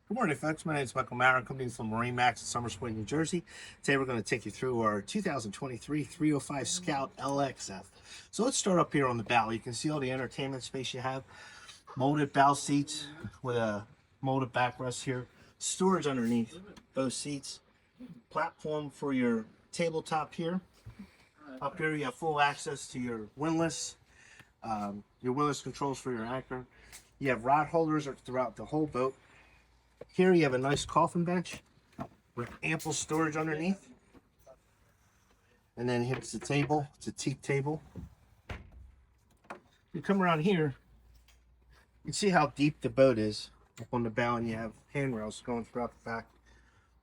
Good morning, folks. My name is Michael Mara, company from MarineMax in Summers Point, New Jersey. Today we're going to take you through our 2023 305 Scout LXF. So let's start up here on the bow. You can see all the entertainment space you have. Molded bow seats with a molded backrest here. Storage underneath both seats. Platform for your tabletop here. Up here you have full access to your windlass. Your windlass controls for your anchor. You have rod holders throughout the whole boat. Here you have a nice coffin bench with ample storage underneath. And then here's the table. It's a teak table. You come around here, you see how deep the boat is up on the bow, and you have handrails going throughout the back.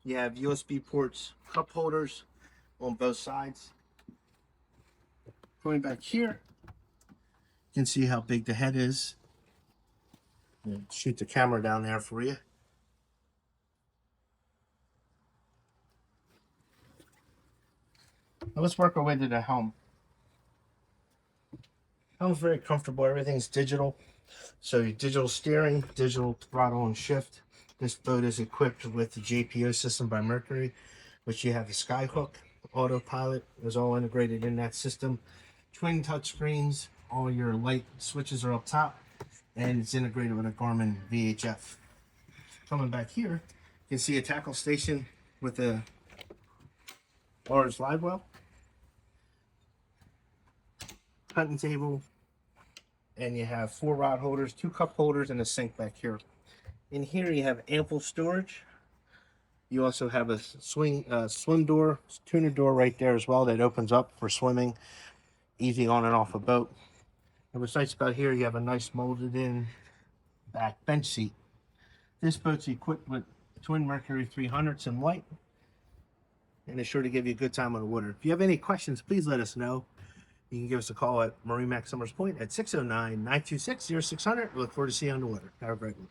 You have USB ports, cup holders on both sides. Going back here, you can see how big the head is. I'll shoot the camera down there for you. Now let's work our way to the helm. Helm's very comfortable. Everything's digital. So your digital steering, digital throttle and shift. This boat is equipped with the JPO system by Mercury, which you have the Skyhook. Autopilot is all integrated in that system. Twin touch screens. All your light switches are up top. And it's integrated with a Garmin VHF. Coming back here, you can see a tackle station with a large live well. Hunting table, and you have 4 rod holders, 2 cup holders, and a sink back here. In here you have ample storage. You also have a swim door, tuner door right there as well that opens up for swimming, easy on and off a boat. And what's nice about here, you have a nice molded in back bench seat. This boat's equipped with twin Mercury 300s in white, and it's sure to give you a good time on the water. If you have any questions, please let us know. You can give us a call at MarineMax Summers Point at 609-926-0600. We look forward to seeing you on the water. Have a great one.